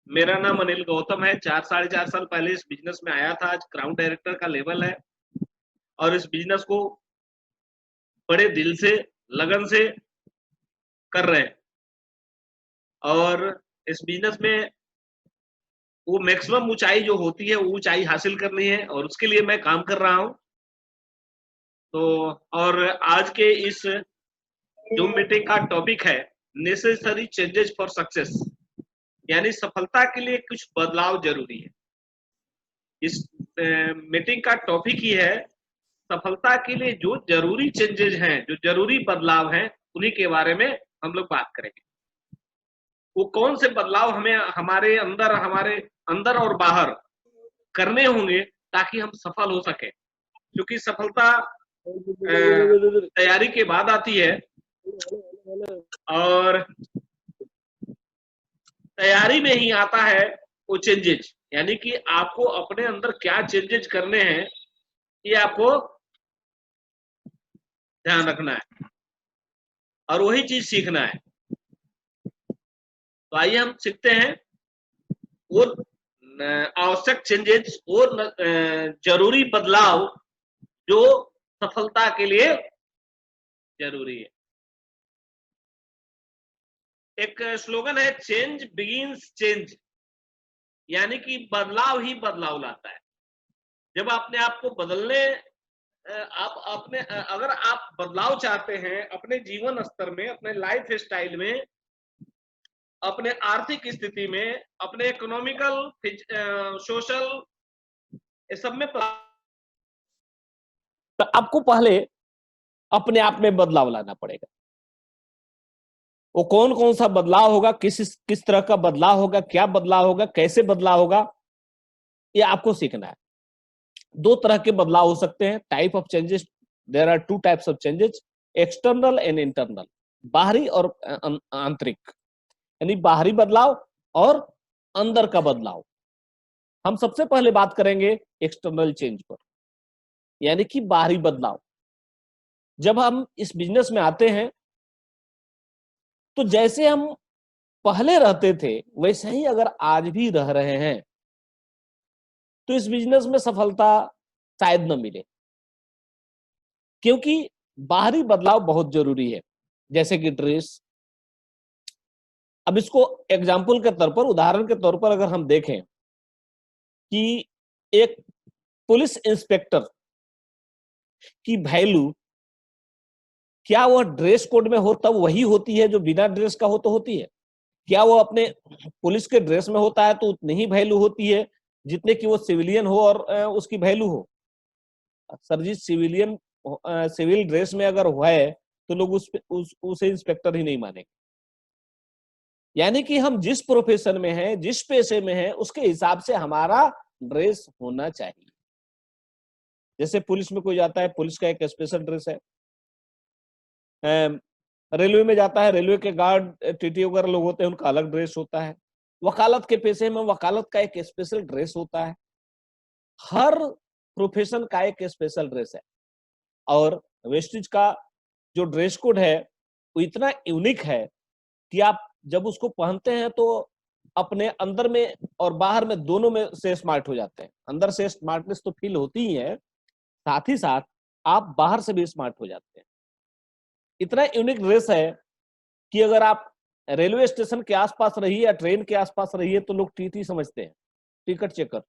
मेरा नाम अनिल गौतम है। 4 साढ़े 4 साल पहले इस बिजनेस में आया था। आज क्राउन डायरेक्टर का लेवल है और इस बिजनेस को बड़े दिल से, लगन से कर रहे हैं और इस बिजनेस में वो मैक्सिमम ऊंचाई जो होती है वो ऊंचाई हासिल करनी है और उसके लिए मैं काम कर रहा हूं। तो और आज के इस जूम मीटिंग का टॉपिक है नेसेसरी चेंजेस फॉर सक्सेस, यानी सफलता के लिए कुछ बदलाव जरूरी है। इस मीटिंग का टॉपिक ही है सफलता के लिए जो जरूरी चेंजेस हैं, जो जरूरी बदलाव हैं, उन्हीं के बारे में हम लोग बात करेंगे। वो कौन से बदलाव हमें हमारे अंदर और बाहर करने होंगे ताकि हम सफल हो सके, क्योंकि सफलता तैयारी के बाद आती है और तैयारी में ही आता है वो चेंजेज, यानी कि आपको अपने अंदर क्या चेंजेज करने हैं ये आपको ध्यान रखना है और वही चीज सीखना है। तो आइए हम सीखते हैं वो आवश्यक चेंजेस, वो जरूरी बदलाव जो सफलता के लिए जरूरी है। एक स्लोगन है, चेंज बिगिंस चेंज, यानी कि बदलाव ही बदलाव लाता है। जब अपने आप को बदलने आप अपने अगर आप बदलाव चाहते हैं अपने जीवन स्तर में, अपने लाइफ स्टाइल में, अपने आर्थिक स्थिति में, अपने इकोनॉमिकल, सोशल, इस सब में तो आपको पहले अपने आप में बदलाव लाना पड़ेगा। वो कौन कौन सा बदलाव होगा, किस तरह का बदलाव होगा, क्या बदलाव होगा, कैसे बदलाव होगा, ये आपको सीखना है। दो तरह के बदलाव हो सकते हैं, type of changes. There are two types of changes, external and internal, बाहरी और आंतरिक, यानी बाहरी बदलाव और अंदर का बदलाव। हम सबसे पहले बात करेंगे एक्सटर्नल चेंज पर, यानी कि बाहरी बदलाव। जब हम इस बिजनेस में आते हैं तो जैसे हम पहले रहते थे वैसे ही अगर आज भी रह रहे हैं तो इस बिजनेस में सफलता शायद न मिले, क्योंकि बाहरी बदलाव बहुत जरूरी है। जैसे कि ड्रेस, अब इसको एग्जाम्पल के तौर पर, उदाहरण के तौर पर अगर हम देखें कि एक पुलिस इंस्पेक्टर की वैल्यू क्या वह ड्रेस कोड में हो तब वही होती है जो बिना ड्रेस का हो तो होती है? क्या वो अपने पुलिस के ड्रेस में होता है तो उतनी ही वैल्यू होती है जितने कि वो सिविलियन हो और उसकी वैल्यू हो? सर जी, सिविल ड्रेस में अगर हुआ है तो लोग उसे इंस्पेक्टर ही नहीं मानेंगे। यानी कि हम जिस प्रोफेशन में हैं, जिस पेशे में हैं, उसके हिसाब से हमारा ड्रेस होना चाहिए। जैसे पुलिस में कोई जाता है, पुलिस का एक स्पेशल ड्रेस है। रेलवे में जाता है, रेलवे के गार्ड, टीटी वगैरह लोग होते हैं, उनका अलग ड्रेस होता है। वकालत के पेशे में वकालत का एक स्पेशल ड्रेस होता है। हर प्रोफेशन का एक स्पेशल ड्रेस है और वेस्टिज का जो ड्रेस कोड है वो इतना यूनिक है कि आप जब उसको पहनते हैं तो अपने अंदर में और बाहर में दोनों में से स्मार्ट हो जाते हैं। अंदर से स्मार्टनेस तो फील होती ही है, साथ ही साथ आप बाहर से भी स्मार्ट हो जाते हैं। इतना यूनिक ड्रेस है कि अगर आप रेलवे स्टेशन के आसपास रहिए या ट्रेन के आसपास रहिए तो लोग टीटी समझते हैं, टिकट चेकर।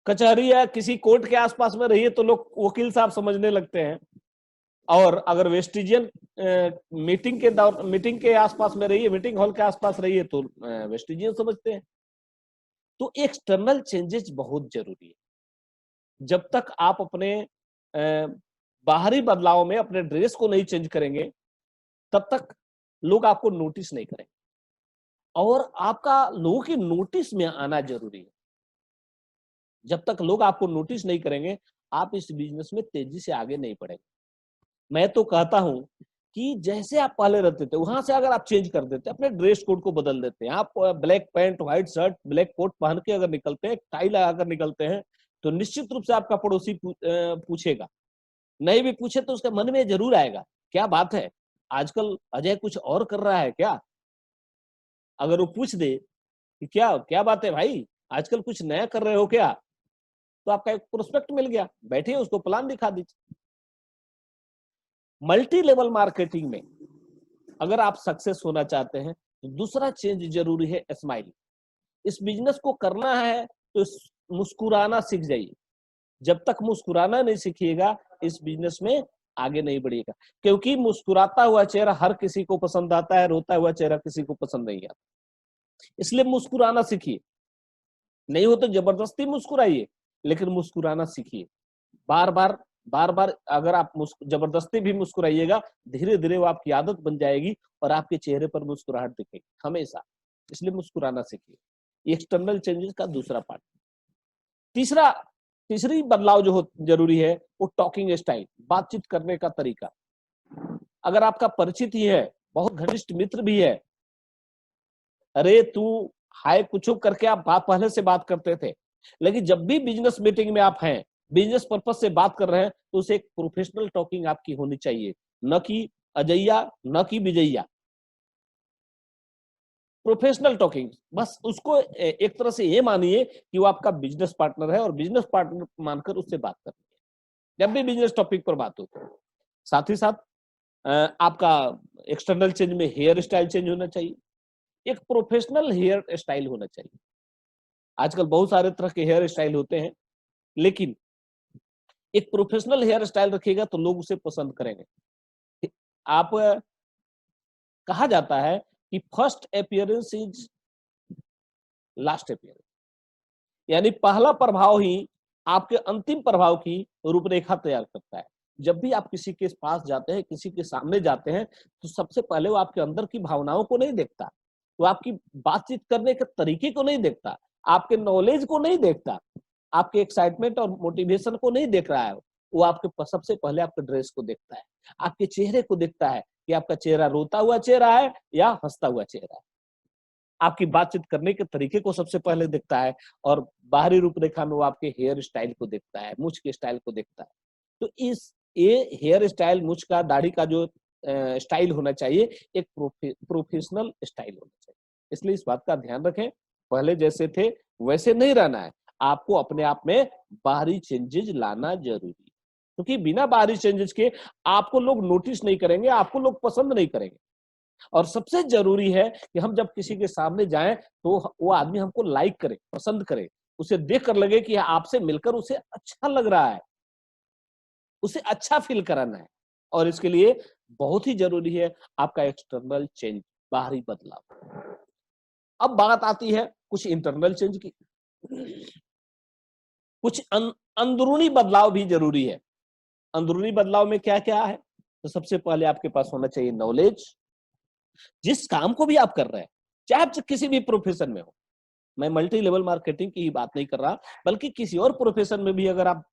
कचहरी या किसी कोर्ट के आसपास में रहिए तो लोग वकील साहब समझने लगते हैं। और अगर वेस्टिजियन मीटिंग के आसपास में रहिए, मीटिंग हॉल के आसपास रहिए तो वेस्टिजियन समझते हैं। तो एक्सटर्नल चेंजेस बहुत जरूरी है। जब तक आप अपने बाहरी बदलाव में अपने ड्रेस को नहीं चेंज करेंगे तब तक लोग आपको नोटिस नहीं करेंगे, और आपका लोगों की नोटिस में आना जरूरी है। जब तक लोग आपको नोटिस नहीं करेंगे आप इस बिजनेस में तेजी से आगे नहीं बढ़ेंगे। मैं तो कहता हूं कि जैसे आप पहले रहते थे वहां से अगर आप चेंज कर देते, अपने ड्रेस कोड को बदल देते हैं, आप black pant, white shirt, black coat पहन के अगर निकलते हैं, टाई लगाकर निकलते हैं, तो निश्चित रूप से आपका पड़ोसी पूछेगा। नहीं भी पूछे तो उसके मन में जरूर आएगा, क्या बात है, आजकल अजय कुछ और कर रहा है क्या? अगर वो पूछ दे कि क्या क्या बात है भाई, आजकल कुछ नया कर रहे हो क्या, तो आपका एक प्रोस्पेक्ट मिल गया, बैठिए उसको प्लान दिखा दीजिए। मल्टी लेवल मार्केटिंग में अगर आप सक्सेस होना चाहते हैं तो दूसरा चेंज जरूरी है, स्माइल। इस बिजनेस को करना है तो मुस्कुराना सीख जाइए। जब तक मुस्कुराना नहीं सीखिएगा इस बिजनेस में आगे नहीं बढ़िएगा, क्योंकि मुस्कुराता हुआ चेहरा हर किसी को पसंद आता है, रोता हुआ चेहरा किसी को पसंद नहीं आता। इसलिए मुस्कुराना सीखिए, नहीं हो तो जबरदस्ती मुस्कुराइए, लेकिन मुस्कुराना सीखिए। बार बार बार बार अगर आप जबरदस्ती भी मुस्कुराइएगा, धीरे धीरे वो आपकी आदत बन जाएगी और आपके चेहरे पर मुस्कुराहट दिखेगी हमेशा। इसलिए मुस्कुराना सीखिए। एक्सटर्नल चेंजेस का दूसरा पार्ट। तीसरी बदलाव जो जरूरी है वो टॉकिंग स्टाइल, बातचीत करने का तरीका। अगर आपका परिचित ही है, बहुत घनिष्ठ मित्र भी है, अरे तू हाय कुछ करके आप पहले से बात करते थे, लेकिन जब भी बिजनेस मीटिंग में आप हैं, बिजनेस पर्पस से बात कर रहे हैं, तो उसे एक प्रोफेशनल टॉकिंग आपकी होनी चाहिए, न कि अजैया, न कि विजैया। प्रोफेशनल टॉकिंग, बस उसको एक तरह से ये मानिए कि वो आपका बिजनेस पार्टनर है और बिजनेस पार्टनर मानकर उससे बात करनी है जब भी बिजनेस टॉपिक पर बात हो। साथ ही साथ आपका एक्सटर्नल चेंज में हेयर स्टाइल चेंज होना चाहिए, एक प्रोफेशनल हेयर स्टाइल होना चाहिए। आजकल बहुत सारे तरह के हेयर स्टाइल होते हैं, लेकिन एक प्रोफेशनल हेयर स्टाइल रखिएगा तो लोग उसे पसंद करेंगे। आप कहा जाता है कि first appearance is last appearance, यानी पहला प्रभाव ही आपके अंतिम प्रभाव की रूपरेखा तैयार करता है। जब भी आप किसी के पास जाते हैं, किसी के सामने जाते हैं, तो सबसे पहले वो आपके अंदर की भावनाओं को नहीं देखता, वो आपकी बातचीत करने के तरीके को नहीं देखता, आपके नॉलेज को नहीं देखता, आपके एक्साइटमेंट और मोटिवेशन को नहीं देख रहा है। वो आपके सबसे पहले आपके ड्रेस को देखता है, आपके चेहरे को देखता है कि आपका चेहरा रोता हुआ चेहरा है या हंसता हुआ चेहरा है। आपकी बातचीत करने के तरीके को सबसे पहले देखता है और बाहरी रूपरेखा में वो आपके हेयर स्टाइल को देखता है, मूछ के स्टाइल को देखता है। तो ये हेयर स्टाइल, मूछ का, दाढ़ी का जो स्टाइल होना चाहिए, एक प्रोफेशनल स्टाइल होना चाहिए। इसलिए इस बात का ध्यान रखें, पहले जैसे थे वैसे नहीं रहना है, आपको अपने आप में बाहरी चेंजेस लाना जरूरी है, क्योंकि बिना बाहरी चेंजेस के आपको लोग नोटिस नहीं करेंगे, आपको लोग पसंद नहीं करेंगे। और सबसे जरूरी है कि हम जब किसी के सामने जाएं तो वो आदमी हमको लाइक करे, पसंद करे, उसे देख कर लगे कि आपसे मिलकर उसे अच्छा लग रहा है, उसे अच्छा फील कराना है। और इसके लिए बहुत ही जरूरी है आपका एक्सटर्नल चेंज, बाहरी बदलाव। अब बात आती है कुछ इंटरनल चेंज की। कुछ अंदरूनी बदलाव भी जरूरी है। अंदरूनी बदलाव में क्या क्या है? तो सबसे पहले आपके पास होना चाहिए नॉलेज। जिस काम को भी आप कर रहे हैं, चाहे आप किसी भी प्रोफेशन में हो, मैं मल्टी लेवल मार्केटिंग की बात नहीं कर रहा, बल्कि किसी और प्रोफेशन में भी अगर आप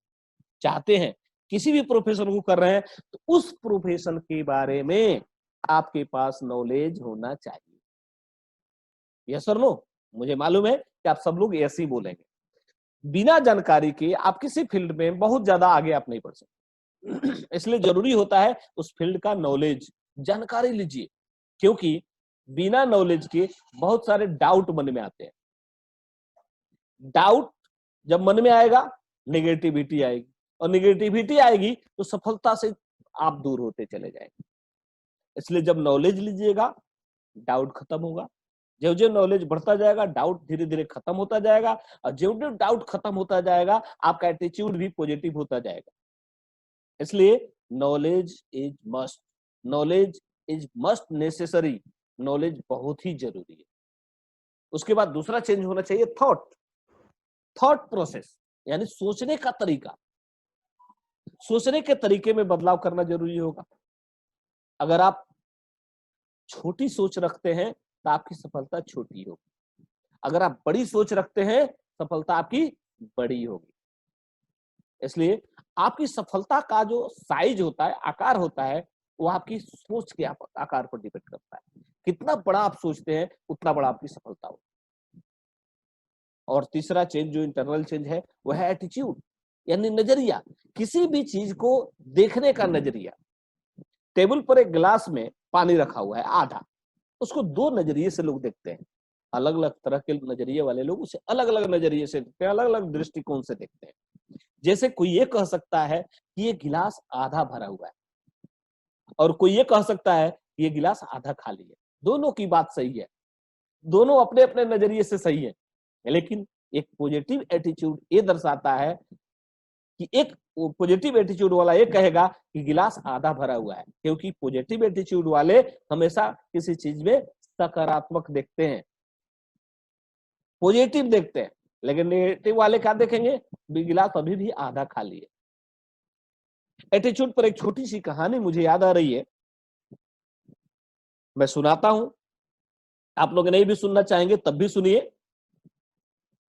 चाहते हैं, किसी भी प्रोफेशन को कर रहे हैं, तो उस प्रोफेशन के बारे में आपके पास नॉलेज होना चाहिए। यस और नो? मुझे मालूम है कि आप सब लोग ऐसे ही बोलेंगे। बिना जानकारी के आप किसी फील्ड में बहुत ज्यादा आगे आप नहीं बढ़ सकते। इसलिए जरूरी होता है उस फील्ड का नॉलेज, जानकारी लीजिए, क्योंकि बिना नॉलेज के बहुत सारे डाउट मन में आते हैं। डाउट जब मन में आएगा, नेगेटिविटी आएगी, और नेगेटिविटी आएगी तो सफलता से आप दूर होते चले जाएंगे। इसलिए जब नॉलेज लीजिएगा, डाउट खत्म होगा। जो जो नॉलेज बढ़ता जाएगा, डाउट धीरे धीरे खत्म होता जाएगा, और जो जो डाउट खत्म होता जाएगा, आपका एटीट्यूड भी पॉजिटिव होता जाएगा। इसलिए knowledge is must, knowledge is must necessary, knowledge बहुत ही जरूरी है। उसके बाद दूसरा चेंज होना चाहिए थॉट प्रोसेस, यानी सोचने का तरीका। सोचने के तरीके में बदलाव करना जरूरी होगा। अगर आप छोटी सोच रखते हैं तो आपकी सफलता छोटी होगी, अगर आप बड़ी सोच रखते हैं सफलता आपकी बड़ी होगी। इसलिए आपकी सफलता का जो साइज होता है, आकार होता है, वो आपकी सोच के आकार पर डिपेंड करता है। कितना बड़ा आप सोचते हैं उतना बड़ा आपकी सफलता होगी। और तीसरा चेंज जो इंटरनल चेंज है वो है एटीट्यूड, यानी नजरिया, किसी भी चीज को देखने का नजरिया। टेबल पर एक गिलास में पानी रखा हुआ है आधा, उसको दो नजरिए से लोग देखते हैं। अलग अलग तरह के नजरिए वाले लोग उसे अलग अलग नजरिए से देखते हैं, अलग अलग दृष्टिकोण से देखते हैं। जैसे कोई ये कह सकता है कि ये गिलास आधा भरा हुआ है, और कोई ये कह सकता है कि ये गिलास आधा खाली है। दोनों की बात सही है, दोनों अपने अपने नजरिए से सही है, लेकिन एक पॉजिटिव एटीट्यूड ये दर्शाता है कि एक पॉजिटिव एटीट्यूड वाला ये कहेगा कि गिलास आधा भरा हुआ है, क्योंकि पॉजिटिव एटीट्यूड वाले हमेशा किसी चीज में सकारात्मक देखते हैं, पॉजिटिव देखते हैं। लेकिन नेगेटिव वाले क्या देखेंगे, गिलास अभी भी आधा खाली है। एटीट्यूड पर एक छोटी सी कहानी मुझे याद आ रही है, मैं सुनाता हूं, आप लोग नहीं भी सुनना चाहेंगे तब भी सुनिए।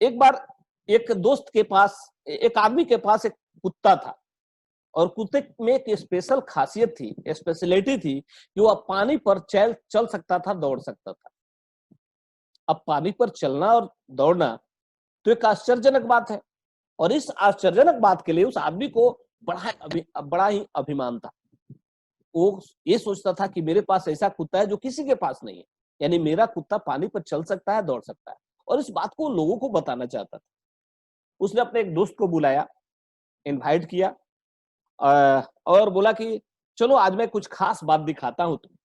एक बार एक दोस्त के पास, एक आदमी के पास एक कुत्ता था, और कुत्ते में एक स्पेशल खासियत थी, स्पेशलिटी थी कि वह पानी पर चल सकता था, दौड़ सकता था। अब पानी पर चलना और दौड़ना तो एक आश्चर्यजनक बात है, और इस आश्चर्यजनक बात के लिए उस आदमी को बड़ा ही अभिमान था। वो ये सोचता था कि मेरे पास ऐसा कुत्ता है जो किसी के पास नहीं है, यानी मेरा कुत्ता पानी पर चल सकता है, दौड़ सकता है, और इस बात को लोगों को बताना चाहता था। उसने अपने एक दोस्त को बुलाया, इनवाइट किया, और बोला कि चलो आज मैं कुछ खास बात दिखाता हूं तुम।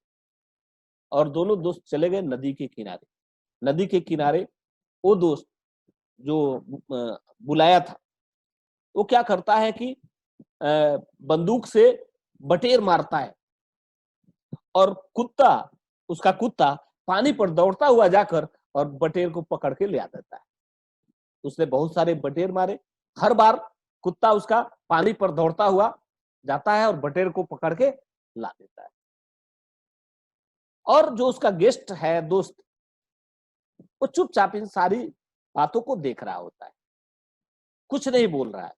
और दोनों दोस्त चले गए नदी के किनारे। नदी के किनारे वो दोस्त जो बुलाया था, वो क्या करता है कि बंदूक से बटेर मारता है, और उसका कुत्ता पानी पर दौड़ता हुआ जाकर और बटेर को पकड़ के ले आ देता है। उसने बहुत सारे बटेर मारे, हर बार कुत्ता उसका पानी पर दौड़ता हुआ जाता है और बटेर को पकड़ के ला देता है। और जो उसका गेस्ट है, दोस्त, वो चुपचाप इन सारी बातों को देख रहा होता है, कुछ नहीं बोल रहा है।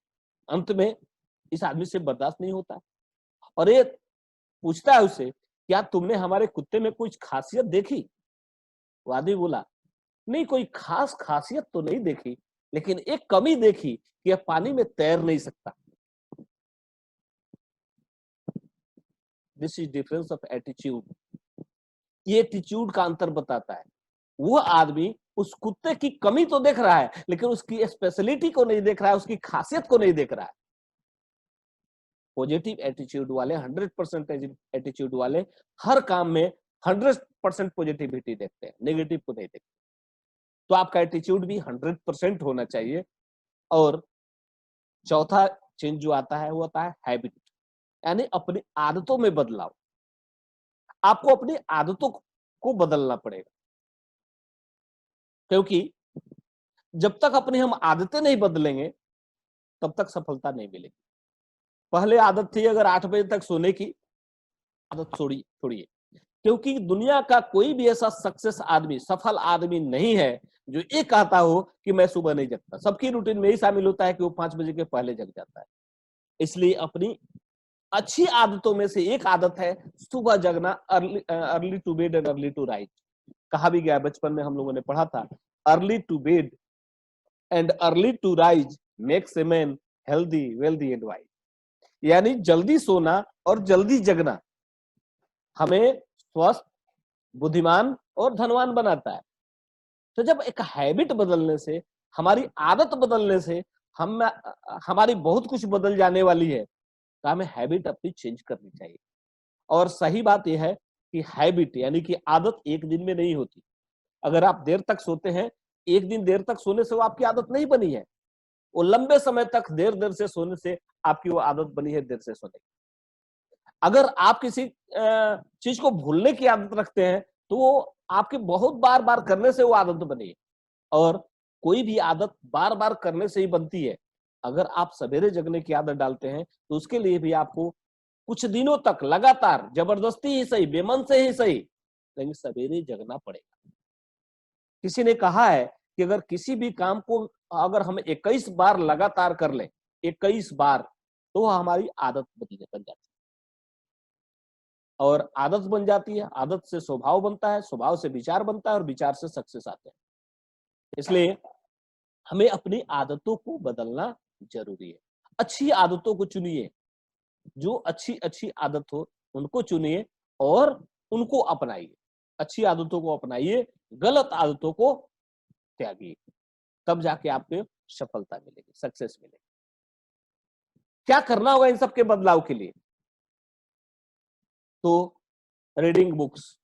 अंत में इस आदमी से बर्दाश्त नहीं होता, और ये पूछता है उससे, क्या तुमने हमारे कुत्ते में कुछ खासियत देखी? वो आदमी बोला, नहीं, कोई खास खासियत तो नहीं देखी, लेकिन एक कमी देखी कि यह पानी में तैर नहीं सकता। This is difference of attitude. ये एटीट्यूड का अंतर बताता है। वो आदमी उस कुत्ते की कमी तो देख रहा है, लेकिन उसकी स्पेशलिटी को नहीं देख रहा है, उसकी खासियत को नहीं देख रहा है। पॉजिटिव एटीट्यूड वाले, 100% एटीट्यूड वाले हर काम में 100% पॉजिटिविटी देखते हैं, नेगेटिव को नहीं देखते। तो आपका एटीट्यूड भी 100% होना चाहिए। और चौथा चेंज जो आता है वो आता है हैबिट, यानी अपनी आदतों में बदलाव। आपको अपनी आदतों को बदलना पड़ेगा, क्योंकि जब तक अपनी हम आदतें नहीं बदलेंगे तब तक सफलता नहीं मिलेगी। पहले आदत थी अगर 8 बजे तक सोने की, आदत छोड़िए, क्योंकि दुनिया का कोई भी ऐसा सक्सेस आदमी, सफल आदमी नहीं है जो ये कहता हो कि मैं सुबह नहीं जगता। सबकी रूटीन में ही शामिल होता है कि वो 5 बजे के पहले जग जाता है। इसलिए अपनी अच्छी आदतों में से एक आदत है सुबह जगना, early to bed and early to rise. कहा भी गया, बचपन में हम लोगों ने पढ़ा था, early to bed and early to rise makes a man healthy, wealthy and wise. यानी जल्दी सोना और जल्दी जगना हमें स्वस्थ, बुद्धिमान और धनवान बनाता है। तो जब एक हैबिट बदलने से, हमारी आदत बदलने से हम हमारी बहुत कुछ बदल जाने वाली है, तो हमें हैबिट अपनी चेंज करनी चाहिए। और सही बात यह है कि हैबिट यानी कि आदत एक दिन में नहीं होती। अगर आप देर तक सोते हैं, एक दिन देर तक सोने से वो आपकी आदत नहीं बनी है, वो लंबे समय तक देर देर से सोने से आपकी वो आदत बनी है, देर से सोने की। अगर आप किसी चीज को भूलने की आदत रखते हैं, तो वो आपके बहुत बार बार करने से वो आदत बनी है। और कोई भी आदत बार बार करने से ही बनती है। अगर आप सवेरे जगने की आदत डालते हैं, तो उसके लिए भी आपको कुछ दिनों तक लगातार, जबरदस्ती ही सही, बेमन से ही सही, लेकिन सवेरे जगना पड़ेगा। किसी ने कहा है कि अगर किसी भी काम को अगर हम 21 बार लगातार कर लें, 21 बार, तो हमारी आदत बन जाती है। और आदत बन जाती है, आदत से स्वभाव बनता है, स्वभाव से विचार बनता है, और विचार से सक्सेस आते हैं। इसलिए हमें अपनी आदतों को बदलना जरूरी है। अच्छी आदतों को चुनिए, जो अच्छी अच्छी आदत हो उनको चुनिए और उनको अपनाइए। अच्छी आदतों को अपनाइए, गलत आदतों को त्यागिए, तब जाके आपको सफलता मिलेगी, सक्सेस मिलेगी। क्या करना होगा इन सब के बदलाव के लिए? तो reading books,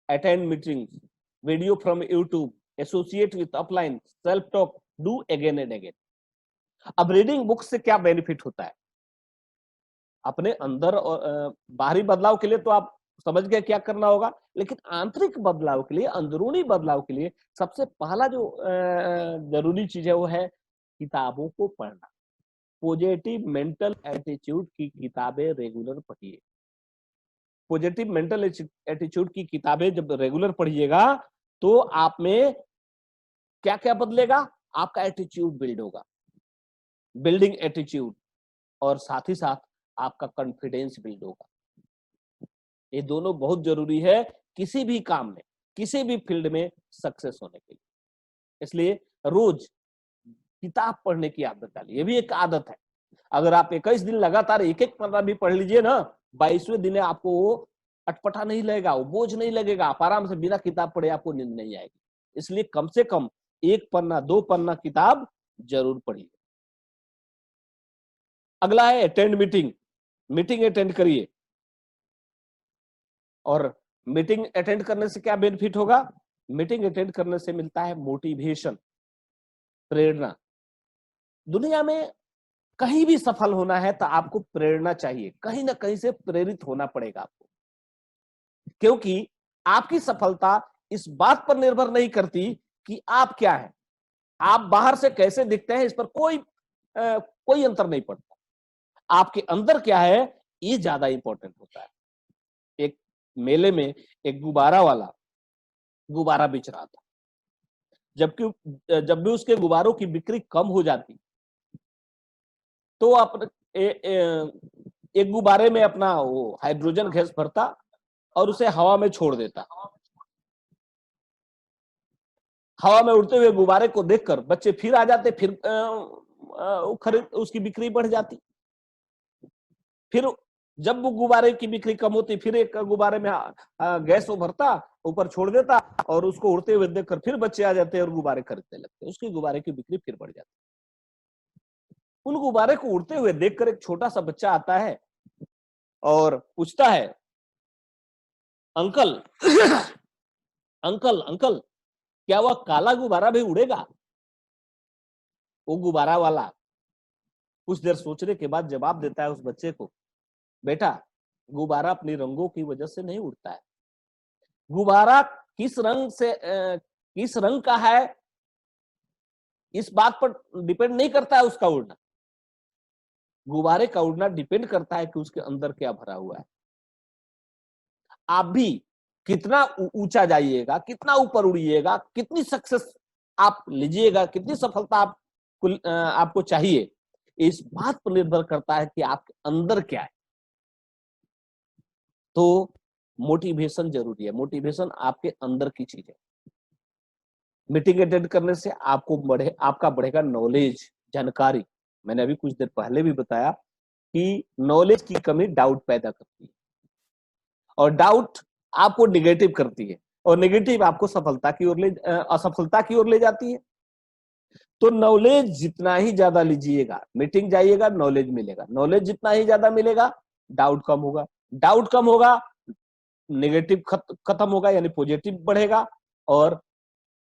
attend meetings, video from YouTube, associate with upline, self talk, do again and again. अब रीडिंग बुक्स से क्या बेनिफिट होता है? अपने अंदर और बाहरी बदलाव के लिए तो आप समझ गए क्या करना होगा, लेकिन आंतरिक बदलाव के लिए, अंदरूनी बदलाव के लिए सबसे पहला जो जरूरी चीज है वो है किताबों को पढ़ना। पॉजिटिव मेंटल एटीट्यूड की किताबें रेगुलर पढ़िए। पॉजिटिव मेंटल एटीट्यूड की किताबें जब रेगुलर पढ़िएगा तो आप में क्या क्या बदलेगा? आपका एटीट्यूड बिल्ड होगा, बिल्डिंग एटीट्यूड, और साथ ही साथ आपका कॉन्फिडेंस बिल्ड होगा। ये दोनों बहुत जरूरी है किसी भी काम में, किसी भी फील्ड में सक्सेस होने के लिए। इसलिए रोज किताब पढ़ने की आदत डालिए। ये भी एक आदत है। अगर आप 21 दिन लगातार एक एक पन्ना भी पढ़ लीजिए ना, 22वें दिन आपको वो अटपटा नहीं लगेगा, वो बोझ नहीं लगेगा, आप आराम से बिना किताब पढ़े आपको नींद नहीं आएगी। इसलिए कम से कम 1 पन्ना 2 पन्ना किताब जरूर पढ़िए। अगला है अटेंड मीटिंग। मीटिंग अटेंड करिए। और मीटिंग अटेंड करने से क्या बेनिफिट होगा? मीटिंग अटेंड करने से मिलता है मोटिवेशन, प्रेरणा। दुनिया में कहीं भी सफल होना है तो आपको प्रेरणा चाहिए, कहीं ना कहीं से प्रेरित होना पड़ेगा आपको, क्योंकि आपकी सफलता इस बात पर निर्भर नहीं करती कि आप क्या है, आप बाहर से कैसे दिखते हैं, इस पर कोई अंतर नहीं पड़ता। आपके अंदर क्या है ये ज्यादा इंपॉर्टेंट होता है। एक मेले में एक गुब्बारा वाला गुब्बारा बेच रहा था। जब भी उसके गुब्बारों की बिक्री कम हो जाती तो अपने एक गुब्बारे में अपना वो हाइड्रोजन गैस भरता और उसे हवा में छोड़ देता। हवा में उड़ते हुए गुब्बारे को देखकर बच्चे फिर आ जाते, फिर खरीद उसकी बिक्री बढ़ जाती। फिर जब वो गुब्बारे की बिक्री कम होती फिर एक गुब्बारे में गैस वो भरता, ऊपर छोड़ देता और उसको उड़ते हुए देखकर फिर बच्चे आ जाते और गुब्बारे खरीदने लगते, उसकी गुब्बारे की बिक्री फिर बढ़ जाती। उन गुब्बारे को उड़ते हुए देखकर एक छोटा सा बच्चा आता है और पूछता है, अंकल अंकल अंकल क्या वह काला गुब्बारा भी उड़ेगा? वो गुब्बारा वाला कुछ देर सोचने के बाद जवाब देता है उस बच्चे को, बेटा गुब्बारा अपनी रंगों की वजह से नहीं उड़ता है। गुब्बारा किस रंग का है इस बात पर डिपेंड नहीं करता है उसका उड़ना। गुब्बारे का उड़ना डिपेंड करता है कि उसके अंदर क्या भरा हुआ है। आप भी कितना ऊंचा जाइएगा, कितना ऊपर उड़िएगा, कितनी सक्सेस आप लीजिएगा, कितनी सफलता आपको चाहिए, इस बात पर निर्भर करता है कि आपके अंदर क्या है। तो मोटिवेशन जरूरी है। मोटिवेशन आपके अंदर की चीज है। मीटिंग अटेंड करने से आपका बढ़ेगा नॉलेज, जानकारी। मैंने अभी कुछ देर पहले भी बताया कि नॉलेज की कमी डाउट पैदा करती है और डाउट आपको निगेटिव करती है और नेगेटिव आपको असफलता की ओर ले जाती है। तो नॉलेज जितना ही ज्यादा लीजिएगा, मीटिंग जाइएगा, नॉलेज मिलेगा। नॉलेज जितना ही ज्यादा मिलेगा, डाउट कम होगा। डाउट कम होगा, नेगेटिव खत्म होगा, यानी पॉजिटिव बढ़ेगा। और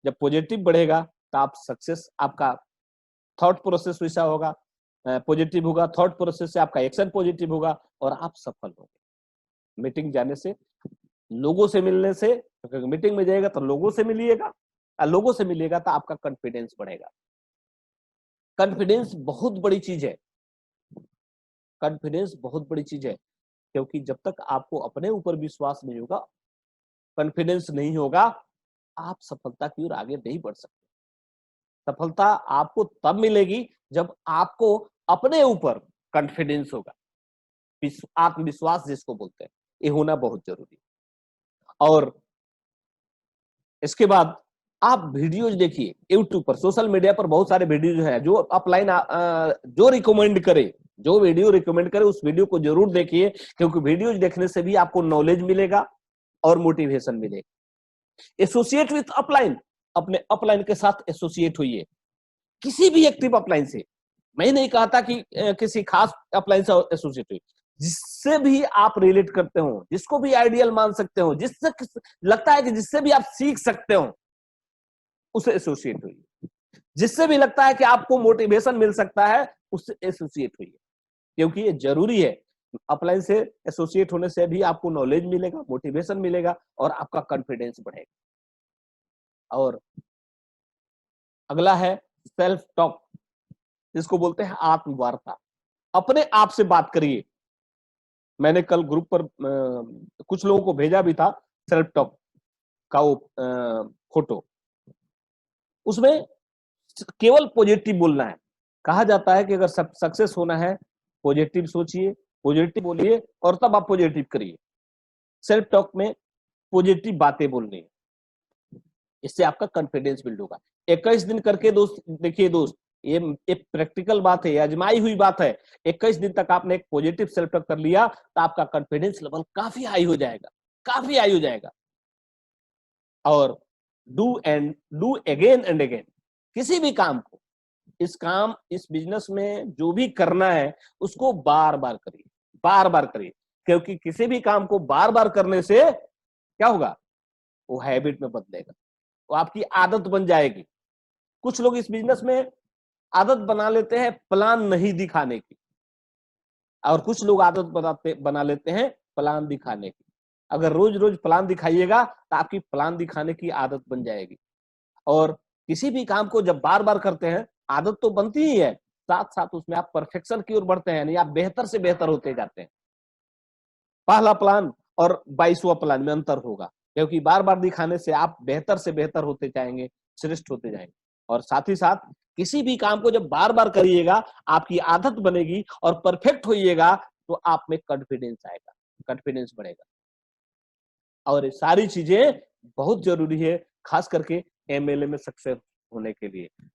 जब पॉजिटिव बढ़ेगा तो आप सक्सेस, आपका थॉट प्रोसेस वैसा होगा, पॉजिटिव होगा। थॉट प्रोसेस से आपका एक्शन पॉजिटिव होगा और आप सफल होंगे। मीटिंग जाने से, लोगों से मिलने से, मीटिंग में जाएगा तो लोगों से मिलिएगा, लोगों से मिलिएगा तो आपका कॉन्फिडेंस बढ़ेगा। कॉन्फिडेंस बहुत बड़ी चीज है। कॉन्फिडेंस बहुत बड़ी चीज है, क्योंकि जब तक आपको अपने ऊपर विश्वास नहीं होगा, कॉन्फिडेंस नहीं होगा, आप सफलता की ओर आगे नहीं बढ़ सकते। सफलता आपको तब मिलेगी जब आपको अपने ऊपर कॉन्फिडेंस होगा, आत्मविश्वास जिसको बोलते हैं, ये होना बहुत जरूरी है। और इसके बाद आप वीडियोज देखिए यूट्यूब पर, सोशल मीडिया पर बहुत सारे वीडियो हैं जो अपलाइन जो रिकमेंड करे, जो वीडियो रिकमेंड करे उस वीडियो को जरूर देखिए, क्योंकि वीडियोज देखने से भी आपको नॉलेज मिलेगा और मोटिवेशन मिलेगा। एसोसिएट विथ अपलाइन, अपने अपलाइन के साथ एसोसिएट होइए, किसी भी एक्टिव अपलाइन से। मैं नहीं कहता कि किसी खास अपलाइन से एसोसिएट हुई, जिससे भी आप रिलेट करते हो, जिसको भी आइडियल मान सकते हो, जिससे लगता है कि जिससे भी आप सीख सकते हो, उससे एसोसिएट हुई। जिससे भी लगता है कि आपको मोटिवेशन मिल सकता है, उससे एसोसिएट हुई, क्योंकि ये जरूरी है। अपलाइन से एसोसिएट होने से भी आपको नॉलेज मिलेगा, मोटिवेशन मिलेगा और आपका कॉन्फिडेंस बढ़ेगा। और अगला है सेल्फ टॉक, जिसको बोलते हैं आत्मवार्ता। अपने आप से बात करिए। मैंने कल ग्रुप पर कुछ लोगों को भेजा भी था सेल्फ टॉक का वो फोटो। उसमें केवल पॉजिटिव बोलना है। कहा जाता है कि अगर सक्सेस होना है, पॉजिटिव सोचिए, पॉजिटिव बोलिए और तब आप पॉजिटिव करिए। सेल्फ टॉक में पॉजिटिव बातें बोलनी है, इससे आपका कॉन्फिडेंस बिल्ड होगा। 21 दिन करके दोस्त, देखिए दोस्त, ये एक प्रैक्टिकल बात है, आजमाई हुई बात है। 21 दिन तक आपने एक पॉजिटिव सेल्फ टॉक कर लिया तो आपका कॉन्फिडेंस लेवल काफी हाई हो जाएगा, काफी हाई हो जाएगा। और डू अगेन एंड अगेन, किसी भी काम को, इस बिजनेस में जो भी करना है उसको बार बार करिए, बार बार करिए, क्योंकि किसी भी काम को बार बार करने से क्या होगा, वो हैबिट में बदलेगा, वो आपकी आदत बन जाएगी। कुछ लोग इस बिजनेस में आदत बना लेते हैं प्लान नहीं दिखाने की, और कुछ लोग आदत बना लेते हैं प्लान दिखाने की। अगर रोज रोज प्लान दिखाइएगा तो आपकी प्लान दिखाने की आदत बन जाएगी। और किसी भी काम को जब बार बार करते हैं, आदत तो बनती ही है, साथ साथ उसमें आप परफेक्शन की ओर बढ़ते हैं, यानी आप बेहतर से बेहतर होते जाते हैं। पहला प्लान और 22वां प्लान में अंतर होगा, क्योंकि बार बार दिखाने से आप बेहतर से बेहतर होते जाएंगे, श्रेष्ठ होते जाएंगे। और साथ ही साथ किसी भी काम को जब बार बार करिएगा, आपकी आदत बनेगी और परफेक्ट होइएगा, तो आप में कॉन्फिडेंस आएगा, कॉन्फिडेंस बढ़ेगा। और ये सारी चीजें बहुत जरूरी है, खास करके एमएलए में सक्सेस होने के लिए।